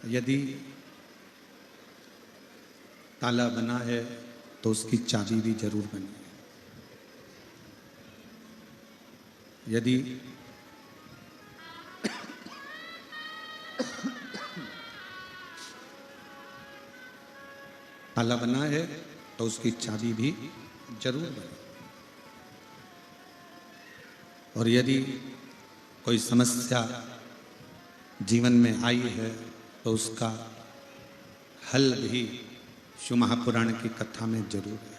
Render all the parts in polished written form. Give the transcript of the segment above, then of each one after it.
यदि ताला बना है तो उसकी चाबी भी जरूर बनी है। यदि ताला बना है तो उसकी चाबी भी जरूर बनी। और यदि कोई समस्या जीवन में आई है तो उसका हल भी शिव महापुराण की कथा में जरूर है।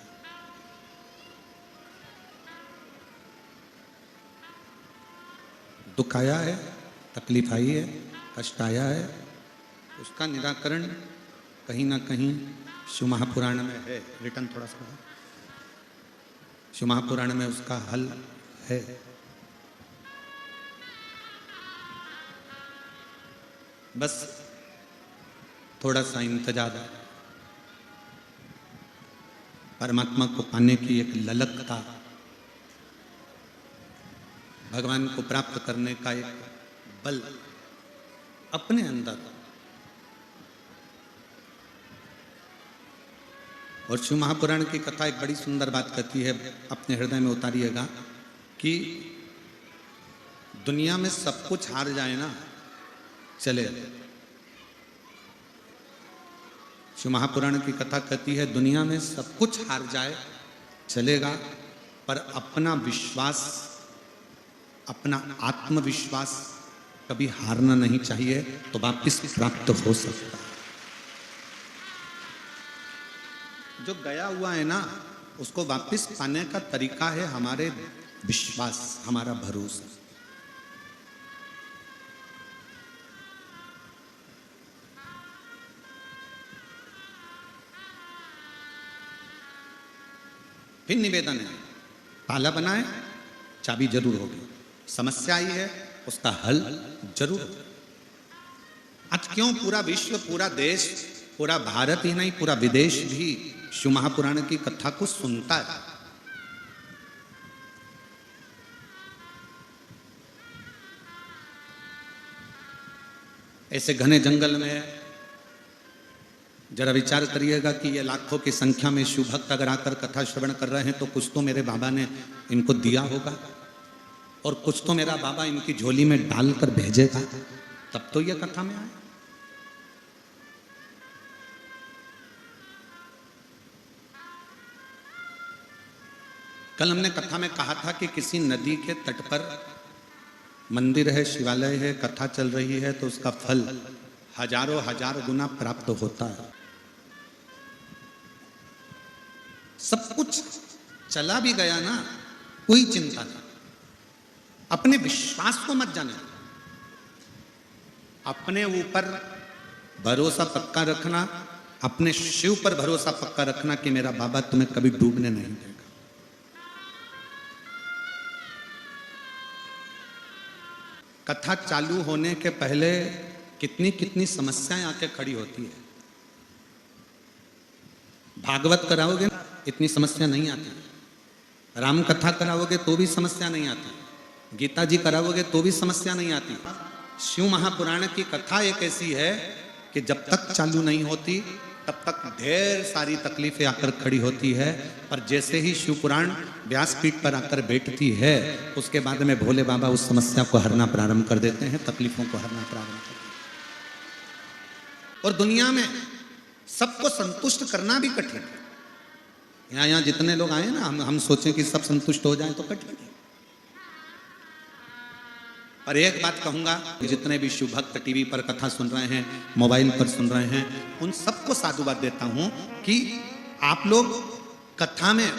दुख आया है, तकलीफ आई है, कष्ट आया है, उसका निराकरण कहीं ना कहीं शिव महापुराण में है। रिटर्न थोड़ा सा, शिव महापुराण में उसका हल है। बस थोड़ा सा इंतजार, परमात्मा को पाने की एक ललकता, भगवान को प्राप्त करने का एक बल अपने अंदर। और शिव महापुराण की कथा एक बड़ी सुंदर बात कहती है, अपने हृदय में उतारिएगा कि दुनिया में सब कुछ हार जाए ना चले। शिव महापुराण की कथा कहती है दुनिया में सब कुछ हार जाए चलेगा, पर अपना विश्वास, अपना आत्मविश्वास कभी हारना नहीं चाहिए, तो वापिस प्राप्त हो सकता है। जो गया हुआ है ना, उसको वापिस पाने का तरीका है हमारे विश्वास, हमारा भरोसा। फिर निवेदन है, ताला बना है, चाबी जरूर होगी। समस्या आई है, उसका हल जरूर होगा। आज क्यों पूरा विश्व, पूरा देश, पूरा भारत ही नहीं, पूरा विदेश भी शिव महापुराण की कथा को सुनता है। ऐसे घने जंगल में जरा विचार करिएगा कि ये लाखों की संख्या में शिव भक्त अगर आकर कथा श्रवण कर रहे हैं तो कुछ तो मेरे बाबा ने इनको दिया होगा, और कुछ तो मेरा बाबा इनकी झोली में डालकर भेजेगा, तब तो ये कथा में आए। कल हमने कथा में कहा था कि किसी नदी के तट पर मंदिर है, शिवालय है, कथा चल रही है, तो उसका फल हजारों हजार गुना प्राप्त होता है। सब कुछ चला भी गया ना, कोई चिंता नहीं। अपने विश्वास को मत जाने, अपने ऊपर भरोसा पक्का रखना, अपने शिव पर भरोसा पक्का रखना कि मेरा बाबा तुम्हें कभी डूबने नहीं देगा। कथा चालू होने के पहले कितनी कितनी समस्याएं आके खड़ी होती है। भागवत कराओगे ना, इतनी समस्या नहीं आती। राम कथा कराओगे तो भी समस्या नहीं आती। गीता जी कराओगे तो भी समस्या नहीं आती। शिव महापुराण की कथा एक ऐसी है कि जब तक चालू नहीं होती तब तक ढेर सारी तकलीफें आकर खड़ी होती है, पर जैसे ही शिव पुराण व्यासपीठ पर आकर बैठती है, उसके बाद में भोले बाबा उस समस्या को हरना प्रारंभ कर देते हैं, तकलीफों को हरना प्रारंभ कर देते हैं। और दुनिया में सबको संतुष्ट करना भी कठिन है। यहाँ जितने लोग आए ना, हम सोचें कि सब संतुष्ट हो जाएं तो कठिन है। पर एक बात कहूंगा, जितने भी शिव भक्त टीवी पर कथा सुन रहे हैं, मोबाइल पर सुन रहे हैं, उन सबको साधुवाद देता हूं कि आप लोग कथा में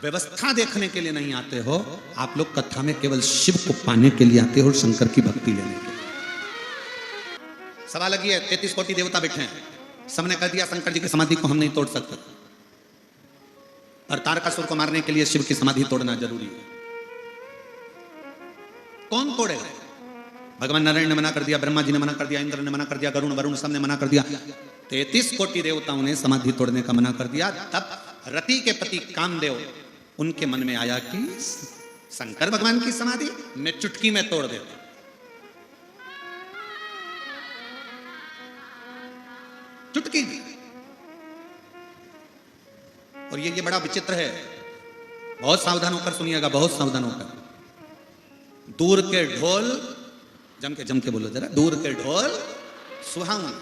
व्यवस्था देखने के लिए नहीं आते हो, आप लोग कथा में केवल शिव को पाने के लिए आते हो और शंकर की भक्ति लेने के लिए। सवाल लगी है, 33 कोटि देवता बैठे हैं, सबने कह दिया शंकर जी की समाधि को हम नहीं तोड़ सकते, और तारकासुर को मारने के लिए शिव की समाधि तोड़ना जरूरी है। कौन तोड़ेगा? भगवान नारायण ने मना कर दिया, ब्रह्मा जी ने मना कर दिया, इंद्र ने मना कर दिया, गरुण वरुण सब ने मना कर दिया, 33 कोटि देवताओं ने समाधि तोड़ने का मना कर दिया। तब रति के पति कामदेव, उनके मन में आया कि शंकर भगवान की समाधि मैं चुटकी में तोड़ देता। चुटकी में। और ये बड़ा विचित्र है, बहुत सावधान होकर सुनिएगा, बहुत सावधान होकर। दूर के ढोल, जम के बोलो जरा, दूर के ढोल सुहावन।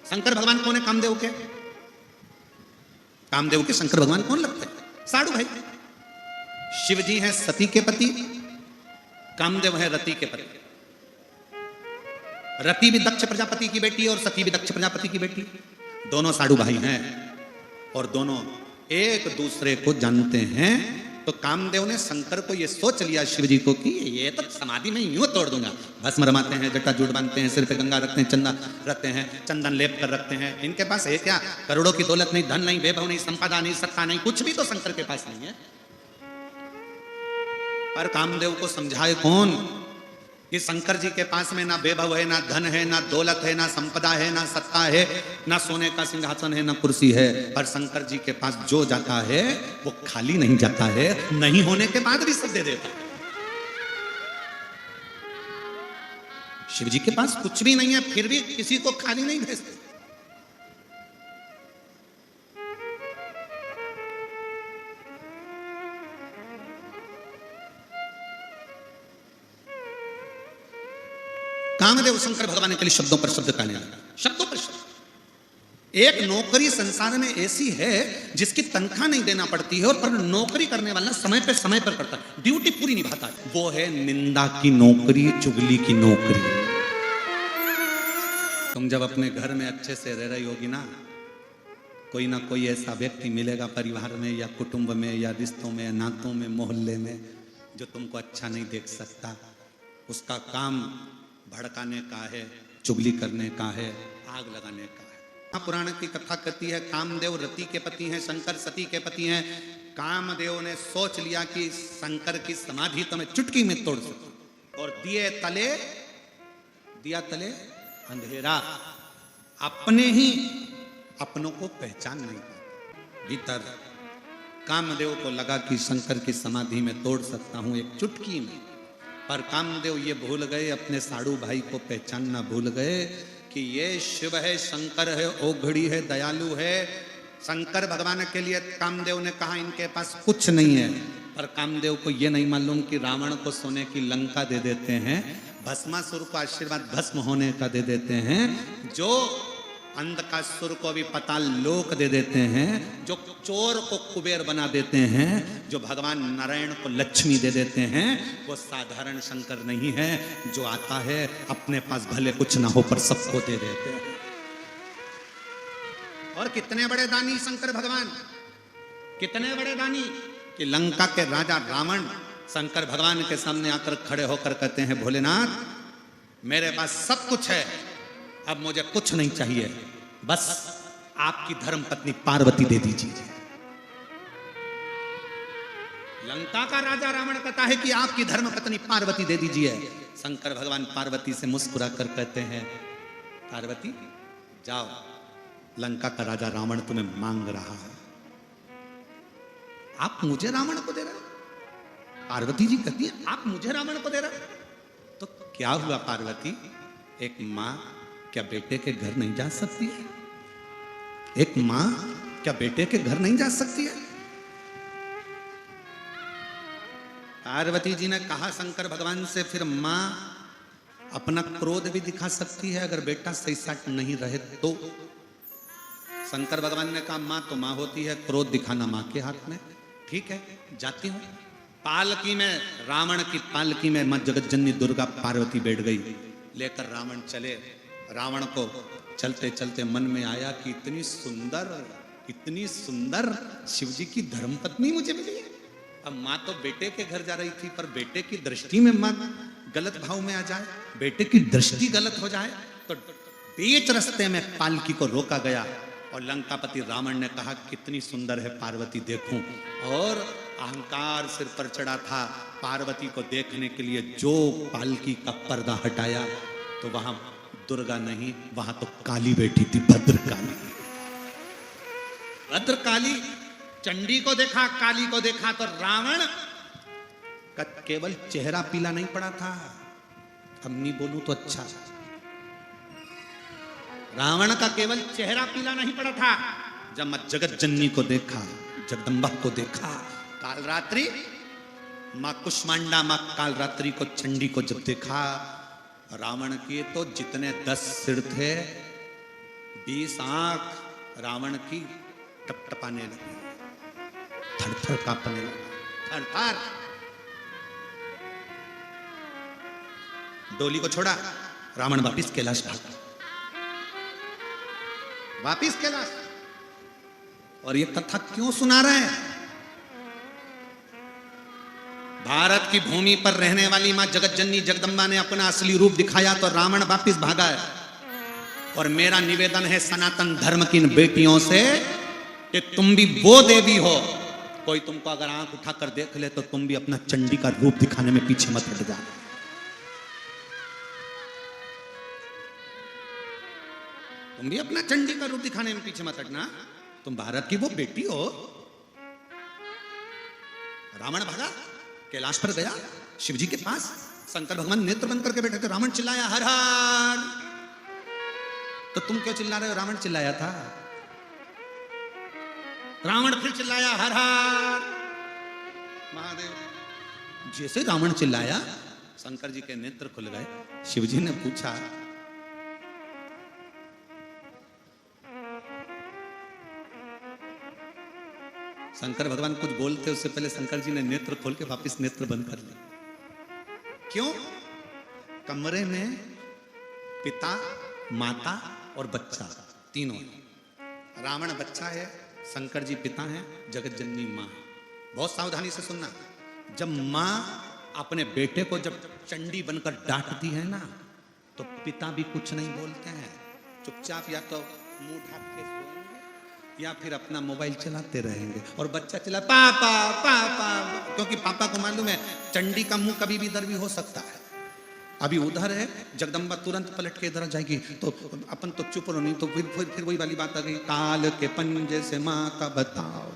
शंकर भगवान कौन है कामदेव के? कामदेव के शंकर भगवान कौन लगते हैं? साधु भाई। शिव जी हैं सती के पति, कामदेव है रति के पति। रति भी दक्ष प्रजापति की बेटी और सती भी दक्ष प्रजापति की बेटी, दोनों साधु भाई हैं और दोनों एक दूसरे को जानते हैं। तो कामदेव ने शंकर को ये सोच लिया, शिव जी को, कि ये तो समाधि में यूं तोड़ दूंगा। भस्म रमाते हैं, जटा जूट बांधते हैं, सिर पे गंगा रखते हैं, चंदा रखते हैं, चंदन लेप कर रखते हैं। इनके पास है क्या? करोड़ों की दौलत नहीं, धन नहीं, वैभव नहीं, संपदा नहीं, सत्ता नहीं, कुछ भी तो शंकर के पास नहीं है। पर कामदेव को समझाए कौन कि शंकर जी के पास में ना वैभव है, ना धन है, ना दौलत है, ना संपदा है, ना सत्ता है, ना सोने का सिंहासन है, ना कुर्सी है। पर शंकर जी के पास जो जाता है वो खाली नहीं जाता है, नहीं होने के बाद भी सब दे देता है। शिव जी के पास कुछ भी नहीं है, फिर भी किसी को खाली नहीं भेजते। कामदेव शंकर भगवान के लिए शब्दों पर शब्द कहने लगा, शब्दों पर शब्द। एक नौकरी संसार में ऐसी है जिसकी तनख्वाह नहीं देना पड़ती है, और पर नौकरी करने वाला समय पर करता है, ड्यूटी पूरी निभाता है। वो है निंदा की नौकरी, चुगली की नौकरी। तुम जब अपने घर में अच्छे से रह रही होगी ना कोई ऐसा व्यक्ति मिलेगा परिवार में या कुटुंब में या रिश्तों में, नातों में, मोहल्ले में, जो तुमको अच्छा नहीं देख सकता। उसका काम भड़काने का है, चुगली करने का है, आग लगाने का है। पुराण की कथा कहती है कामदेव रति के पति हैं, शंकर सती के पति हैं। कामदेव ने सोच लिया कि शंकर की समाधि तो मैं चुटकी में तोड़ सकता, और दिया तले अंधेरा। अपने ही अपनों को पहचान नहीं पाते भीतर। कामदेव को लगा कि शंकर की समाधि में तोड़ सकता हूं एक चुटकी में। पर कामदेव ये भूल गए, अपने साधु भाई को पहचानना भूल गए कि ये शिव है, शंकर है, ओघड़ी है, दयालु है। शंकर भगवान के लिए कामदेव ने कहा इनके पास कुछ नहीं है। पर कामदेव को ये नहीं मालूम कि रावण को सोने की लंका दे देते हैं, भस्मासुर को आशीर्वाद भस्म होने का दे देते हैं, जो अंधकासुर को भी पाताल लोक दे देते हैं, जो चोर को कुबेर बना देते हैं, जो भगवान नारायण को लक्ष्मी दे देते हैं, वो साधारण शंकर नहीं है। जो आता है अपने पास भले कुछ ना हो पर सबको दे देते हैं। और कितने बड़े दानी शंकर भगवान, कितने बड़े दानी कि लंका के राजा रावण शंकर भगवान के सामने आकर खड़े होकर कहते हैं भोलेनाथ मेरे पास सब कुछ है, अब मुझे कुछ नहीं चाहिए, बस आपकी धर्म पत्नी पार्वती दे दीजिए। लंका का राजा रावण कहता है कि आपकी धर्म पत्नी पार्वती दे दीजिए। शंकर भगवान पार्वती से मुस्कुरा कर कहते हैं पार्वती जाओ, लंका का राजा रावण तुम्हें मांग रहा है, आप मुझे रावण को दे रहे हो? पार्वती जी कहती है आप मुझे रावण को दे रहे हो? तो क्या हुआ पार्वती, एक मां क्या बेटे के घर नहीं जा सकती है? एक मां क्या बेटे के घर नहीं जा सकती है? पार्वती जी ने कहा शंकर भगवान से फिर मां अपना क्रोध भी दिखा सकती है अगर बेटा सही साट नहीं रहे तो। शंकर भगवान ने कहा मां तो मां होती है, क्रोध दिखाना मां के हाथ में। ठीक है जाती हूं। पालकी में, रावण की पालकी में मां जगतजननी दुर्गा पार्वती बैठ गई, लेकर रावण चले। रावण को चलते चलते मन में आया कि इतनी सुंदर शिव जी की धर्मपत्नी मुझे मिली है। अब माँ तो बेटे के घर जा रही थी, पर बेटे की दृष्टि में माँ गलत भाव में आ जाए, बेटे की दृष्टि गलत हो जाए, तो बीच रास्ते में पालकी को रोका गया और लंकापति रावण ने कहा कितनी सुंदर है पार्वती देखूं। और अहंकार सिर पर चढ़ा था, पार्वती को देखने के लिए जो पालकी का पर्दा हटाया तो वहां दुर्गा नहीं, वहां तो काली बैठी थी, भद्रकाली। भद्रकाली चंडी को देखा, काली को देखा तो रावण का केवल चेहरा पीला नहीं पड़ा था। अब नहीं बोलूं तो अच्छा, रावण का केवल चेहरा पीला नहीं पड़ा था, जब मां जगत जननी को देखा, जगदम्बा को देखा, काल रात्रि मां कुष्मांडा, मां काल रात्रि को, चंडी को जब देखा, रावण के तो जितने 10 सिर थे, 20 आंख रावण की टपटपाने लगी, थर थर कांपने लगा, थर थर। डोली को छोड़ा, रावण वापिस कैलाश भागा, वापिस कैलाश। और ये कथा क्यों सुना रहे हैं? भारत की भूमि पर रहने वाली मां जगत जननी जगदम्बा ने अपना असली रूप दिखाया तो रावण वापिस भागा है। और मेरा निवेदन है सनातन धर्म की इन बेटियों से कि तुम भी वो देवी हो, कोई तुमको अगर आंख उठाकर देख ले तो तुम भी अपना चंडी का रूप दिखाने में पीछे मत हट जाना। तुम भी अपना चंडी का रूप दिखाने में पीछे मत हटना। तुम भारत की वो बेटी हो। रावण भागा, कैलाश पर गया, शिवजी के पास। शंकर भगवान नेत्र बंद करके बैठे थे। रावण चिल्लाया हर हर। तो तुम क्यों चिल्ला रहे हो? रावण चिल्लाया था। रावण फिर चिल्लाया हर हर महादेव। जैसे रावण चिल्लाया, शंकर जी के नेत्र खुल गए। शिवजी ने पूछा, शंकर भगवान कुछ बोलते उससे पहले शंकर जी ने नेत्र खोल के वापस नेत्र बंद कर लिए। क्यों? कमरे में पिता, माता और बच्चा तीनों हैं। रावण बच्चा है, शंकर जी पिता हैं, जगत जननी मां है। बहुत सावधानी से सुनना। जब मां अपने बेटे को जब चंडी बनकर डांटती है ना, तो पिता भी कुछ नहीं बोलते हैं। चुपचाप या तो मुंह ढाक के या फिर अपना मोबाइल चलाते रहेंगे। और बच्चा चिल्ला पापा पापा, क्योंकि पापा को मालूम है चंडी का मुंह कभी भी इधर भी हो सकता है। अभी उधर है, जगदम्बा तुरंत पलट के इधर जाएगी तो अपन तो चुप रहो, नहीं तो फिर वही वाली बात आ गई, काल के पंजे से माता बताओ।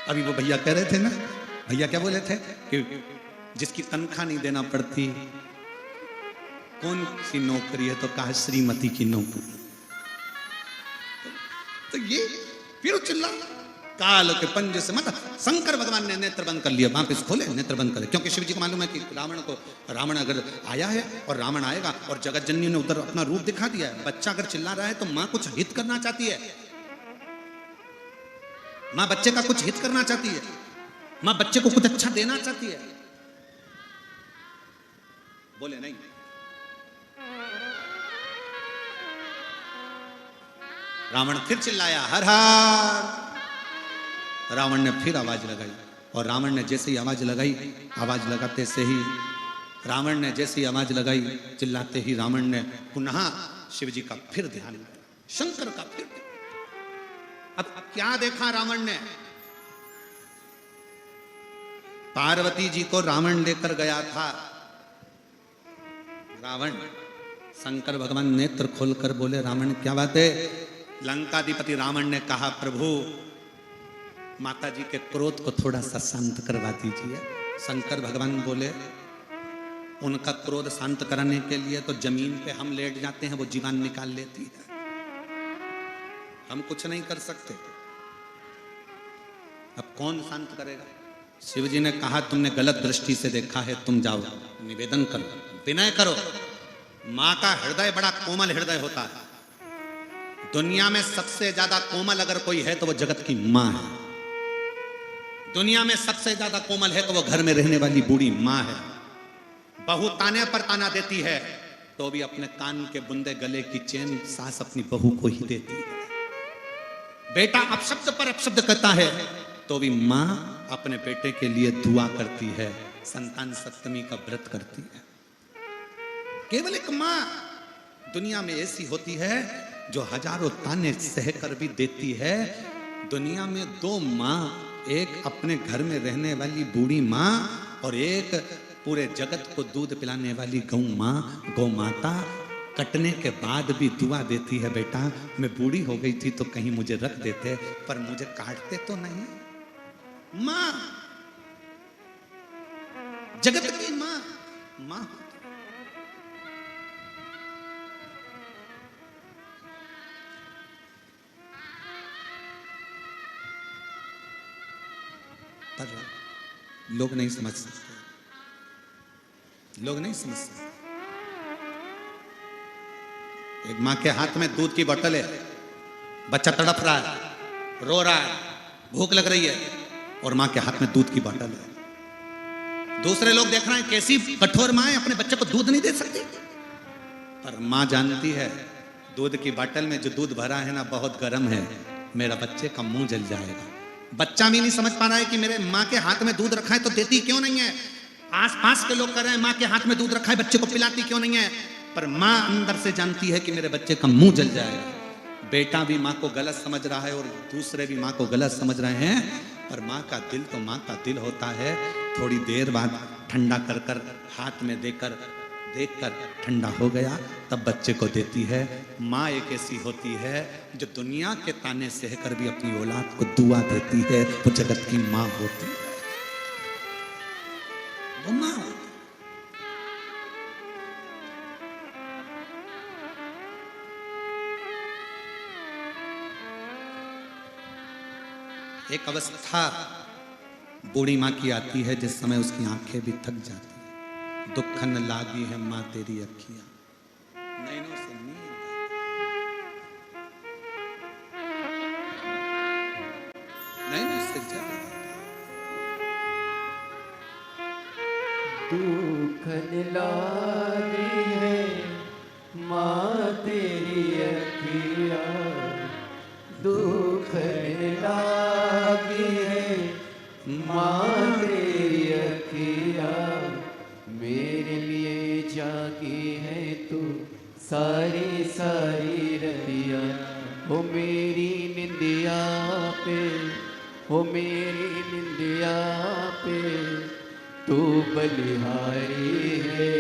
अभी वो भैया कह रहे थे ना, भैया क्या बोले थे कि जिसकी तनख्वाह नहीं देना पड़ती, कौन सी नौकरी है? तो कहा श्रीमती की नौकरी। तो ये फिर चिल्ला काल के पंजे से मत। शंकर भगवान ने नेत्र बंद कर लिया, वापस खोले, नेत्र बंद करे, क्योंकि शिव जी को मालूम है कि रावण अगर आया है और रावण आएगा और जगत जननी ने उधर अपना रूप दिखा दिया है। बच्चा अगर चिल्ला रहा है तो मां कुछ हित करना चाहती है। मां बच्चे का कुछ हित करना चाहती है, मां बच्चे को कुछ अच्छा देना चाहती है। बोले नहीं। रावण फिर चिल्लाया हर हर। रावण ने फिर आवाज लगाई, और रावण ने जैसे ही आवाज लगाई, आवाज लगाते से ही रावण ने जैसे ही आवाज लगाई, चिल्लाते ही रावण ने पुनः शिव जी का फिर ध्यान, शंकर का फिर। अब क्या देखा रावण ने? पार्वती जी को रावण लेकर गया था। रावण, शंकर भगवान नेत्र खोलकर बोले, रावण क्या बात है? लंकाधिपति रावण ने कहा, प्रभु माता जी के क्रोध को थोड़ा सा शांत करवा दीजिए। शंकर भगवान बोले, उनका क्रोध शांत कराने के लिए तो जमीन पे हम लेट जाते हैं, वो जीवन निकाल लेती है, हम कुछ नहीं कर सकते। अब कौन शांत करेगा? शिव जी ने कहा, तुमने गलत दृष्टि से देखा है, तुम जाओ निवेदन करो, विनय करो। मां का हृदय बड़ा कोमल हृदय होता है। दुनिया में सबसे ज्यादा कोमल अगर कोई है तो वो जगत की मां है। दुनिया में सबसे ज्यादा कोमल है तो वो घर में रहने वाली बूढ़ी मां है। बहू ताने पर ताना देती है तो भी अपने कान के बुंदे गले की चेन सास अपनी बहू को ही देती है। बेटा अपशब्द पर अपशब्द करता है तो भी मां अपने बेटे के लिए दुआ करती है, संतान सप्तमी का व्रत करती है। केवल एक मां दुनिया में ऐसी होती है जो हजारों ताने सहकर भी देती है। दुनिया में दो मां, एक अपने घर में रहने वाली बूढ़ी मां और एक पूरे जगत को दूध पिलाने वाली गौ मां, गौ माता कटने के बाद भी दुआ देती है, बेटा मैं बूढ़ी हो गई थी तो कहीं मुझे रख देते, पर मुझे काटते तो नहीं। मां, जगत की मां, मां। कर रहा हूं। लोग नहीं समझ सकते, लोग नहीं समझ सकते। एक मां के हाथ में दूध की बोतल है, बच्चा तड़प रहा है, रो रहा है, भूख लग रही है, और मां के हाथ में दूध की बोतल है। दूसरे लोग देख रहे हैं कैसी कठोर मां है, अपने बच्चे को दूध नहीं दे सकती। पर मां जानती है दूध की बोतल में जो दूध भरा है ना बहुत गर्म है, मेरा बच्चे का मुंह जल जाएगा। बच्चा भी नहीं समझ पा रहा है कि मेरे मां के हाथ में दूध रखा है तो देती क्यों नहीं है। आसपास के लोग कह रहे हैं मां के हाथ में दूध रखा है, बच्चे को पिलाती क्यों नहीं है। पर मां अंदर से जानती है कि मेरे बच्चे का मुंह जल जाएगा। बेटा भी मां को गलत समझ रहा है और दूसरे भी मां को गलत समझ रहे हैं, पर मां का दिल तो मां का दिल होता है। थोड़ी देर बाद ठंडा कर कर हाथ में देकर देखकर ठंडा हो गया, तब बच्चे को देती है। माँ एक ऐसी होती है जो दुनिया के ताने सहकर भी अपनी औलाद को दुआ देती है। वो जगत की माँ होती है, वो माँ होती है। एक अवस्था बूढ़ी माँ की आती है जिस समय उसकी आंखें भी थक जाती है। दुखन लागी है माँ तेरी अखियां, नैनों से नींद नैनों से जल। दुखन लागी है माँ तेरी अखियां, दुखन लागी है माँ तेरी अखियां, मेरे लिए जागी है तू सारी सारी रतिया। हो मेरी निंदिया पे, हो मेरी निंदिया पे तू बलिहारी है।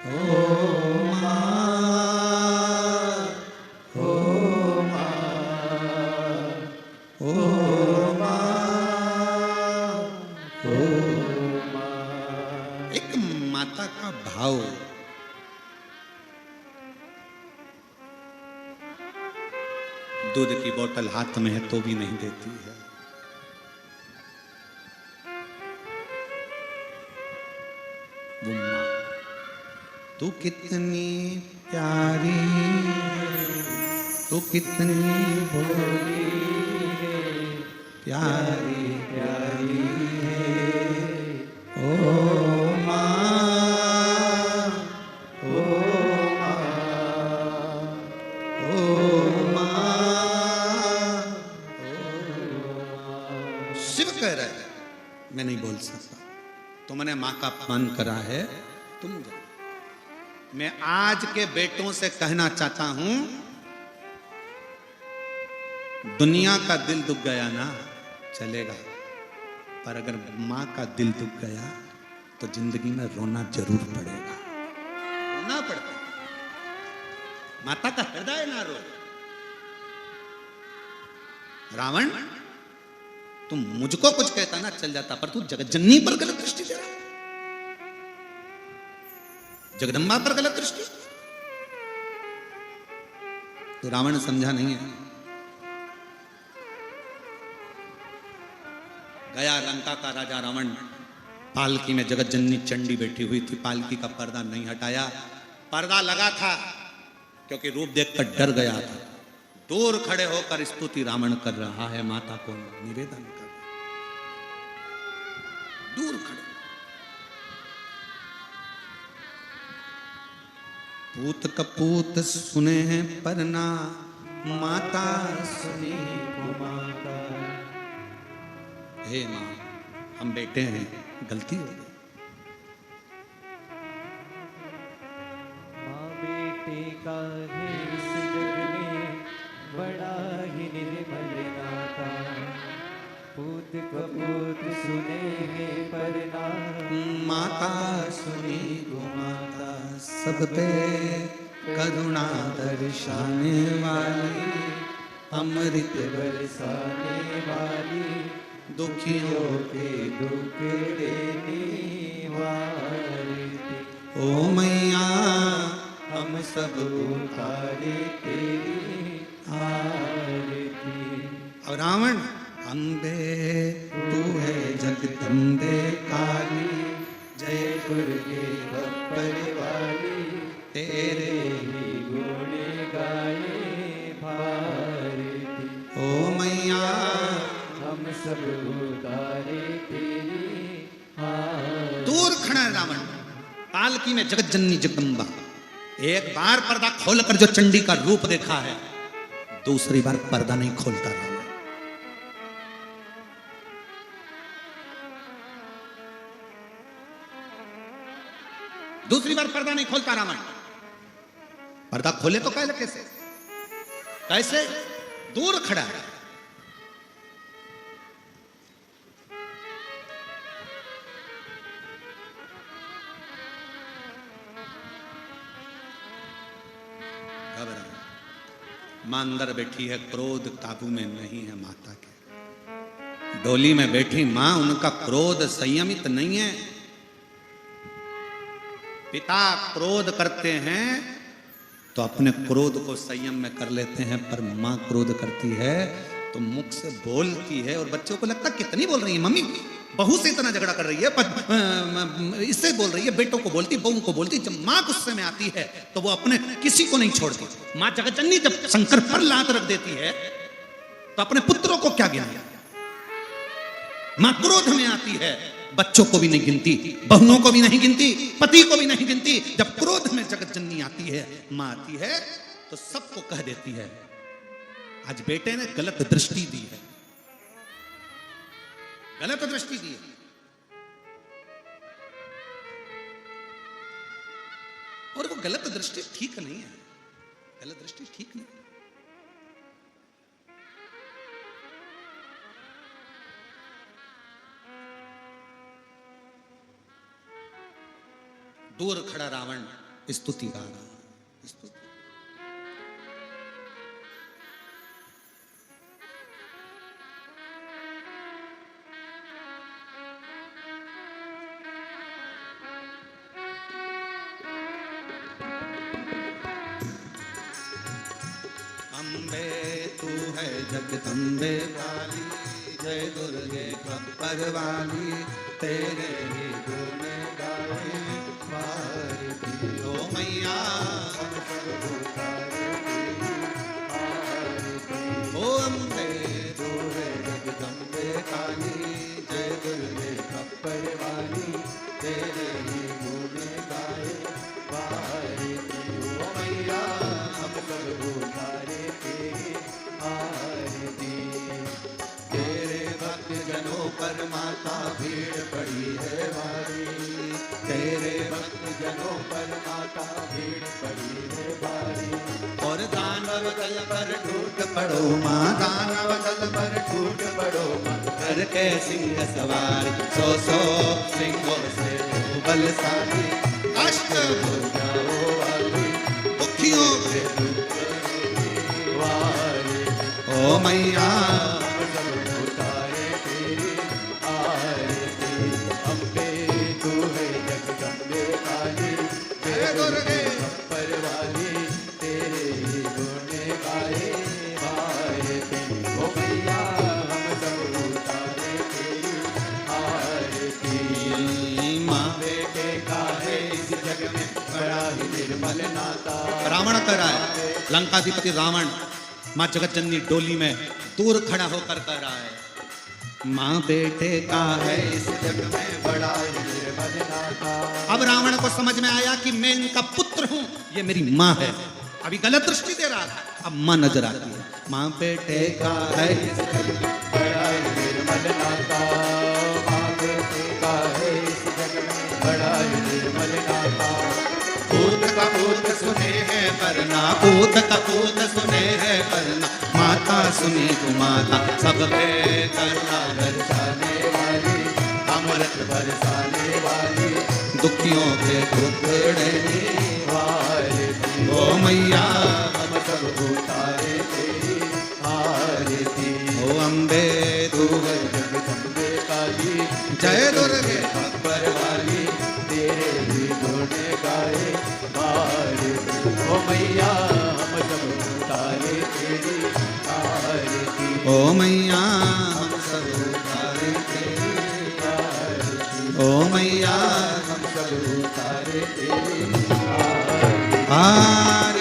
ओ माँ, ओ माँ, ओ माँ, ओ माँ। एक माता का भाव, दूध की बोतल हाथ में है तो भी नहीं देती है। वो माँ तू कितनी प्यारी है, तू कितनी भोली है, प्यारी प्यारी है। ओ माँ, ओ माँ, ओ माँ, शिव कह रहा है मैं नहीं बोल सकता, तुमने माँ का अपमान करा है, तुम जाओ। मैं आज के बेटों से कहना चाहता हूं, दुनिया का दिल दुख गया ना चलेगा, पर अगर माँ का दिल दुख गया तो जिंदगी में रोना जरूर पड़ेगा, रोना पड़ेगा। माता का हृदय ना रो। रावण तुम मुझको कुछ कहता ना चल जाता, पर तू जगत जननी पर गलत दृष्टि दे रहा, जगदम्बा पर गलत दृष्टि। तो रावण समझा नहीं है, गया लंका का राजा रावण, पालकी में जगत जननी चंडी बैठी हुई थी, पालकी का पर्दा नहीं हटाया। पर्दा लगा था क्योंकि रूप देखकर डर गया था। दूर खड़े होकर स्तुति रावण कर रहा है, माता को निवेदन कर, दूर खड़े। पूत कपूत सुने पर ना माता सुनी को माता। हे माँ, हम बेटे हैं, गलती हो गई। माँ बेटे का है इस जग में बड़ा ही निर्मल नाता, पूत कपूत सुने हैं पर ना माता सुनी गो माता, सब पे करुणा दर्शाने वाली, अमृत बरसाने वाली, दुखियों के दुख देने वाली। ओ मैया हम सब उतारे तेरी आरती। अब रावण अम्बे तू है जगदम्बे काली, जय दुर्गे गब्बर वाली, तेरे ही गुण गाए भारती। ओ मैया हम सब उतारे तेरी आरती। दूर खड़ा है रावण, पालकी में जगत जननी जगदम्बा। एक बार पर्दा खोलकर जो चंडी का रूप देखा है, दूसरी बार पर्दा नहीं खोलता रावण। दूसरी बार पर्दा नहीं खोलता रावण। पर्दा खोले तो कैसे कैसे? दूर खड़ा है। घबरा, मां अंदर बैठी है, क्रोध काबू में नहीं है माता के। डोली में बैठी मां, उनका क्रोध संयमित नहीं है। पिता क्रोध करते हैं तो अपने क्रोध को संयम में कर लेते हैं, पर मां क्रोध करती है तो मुख से बोलती है और बच्चों को लगता कितनी बोल रही है मम्मी, बहू से इतना झगड़ा कर रही है, इससे बोल रही है, बेटों को बोलती, बहू को बोलती। जब मां गुस्से में आती है तो वो अपने किसी को नहीं छोड़ती। मां जगतजननी जब शंकर पर लात रख देती है तो अपने पुत्रों को क्या गिनाया। मां क्रोध में आती है, बच्चों को भी नहीं गिनती, बहुओं को भी नहीं गिनती, पति को भी नहीं गिनती। जब क्रोध में जगतजननी आती है, मां आती है तो सबको कह देती है। आज बेटे ने गलत दृष्टि दी है, गलत दृष्टि दी है। और वो गलत दृष्टि ठीक नहीं है, गलत दृष्टि ठीक नहीं। दूर खड़ा रावण स्तुति गा रहा, स्तुति। अम्बे तू है जगदम्बे काली, जय दुर्गे गब्बर वाली, तेरे ही गुण गाए भारती। ओ मैया ओ अम्बे तू है जगदम्बे काली, जय दुर्गे गब्बर वाली, तेरे ही गुण गाए भारती। ओ मैया हम सब उतारे तेरी आरती। तेरे भक्त जनों पर माता भीड़ पड़ी है भारी, तेरे भक्त जनों पर माता भीड़ पड़ी है भारी। और दानव दल पर टूट पड़ो माँ, दानव दल पर टूट पड़ो माँ, करके सिंह सवार, सौ सिंहों से बलशाली, अष्ट भुजाओं वाली, दुखियों के दुख वाली। ओ मैया रावण कह रहा है, लंकाधिपति रावण मां जगतजननी डोली में दूर खड़ा होकर कह रहा है, मां बेटे का है इस जग में बड़ा निर्मल नाता। अब रावण को समझ में आया कि मैं इनका पुत्र हूं, ये मेरी मां है। अभी गलत दृष्टि दे रहा था, अब मां नजर आती है। मां बेटे का है इस जग में बड़ा निर्मल नाता, मां बेटे का है इस जग में बड़ा निर्मल नाता। पूत का पूत सुने है परना, पूत का पूत सुने है परना, माता सुने तू माता, सब पे करुणा बरसाने वाली, अमृत बरसाने वाली, दुखियों के टुकड़े वाली। ओ मैया हम सब उतारे तेरी आरती। ओ अम्बे तू है जगदम्बे काली, जय दुर्गे गब्बर वाली, तेरे ही गुण गाए भारती। ओ मैया हम सब उतारे तेरी आरती। ओ मैया हम सब ओ मैया हम सब उतारे तेरे हार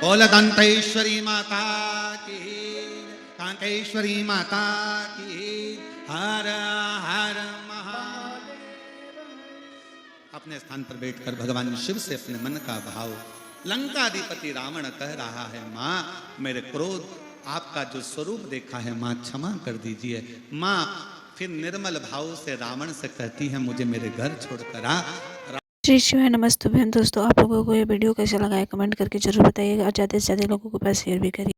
बोल दंतेश्वरी माता की, कांकेश्वरी माता की, हर हर महादेव। अपने स्थान पर बैठकर भगवान शिव से अपने मन का भाव, लंकाधिपति रावण कह रहा है, माँ मेरे क्रोध आपका जो स्वरूप देखा है माँ क्षमा कर दीजिए। माँ फिर निर्मल भाव से रावण से कहती है, मुझे मेरे घर छोड़कर आ। श्री शिवाय नमस्तुभ्यं। दोस्तों, आप लोगों को ये वीडियो कैसा लगा है कमेंट करके जरूर बताइएगा और ज़्यादा से ज़्यादा लोगों के पास शेयर भी करिए।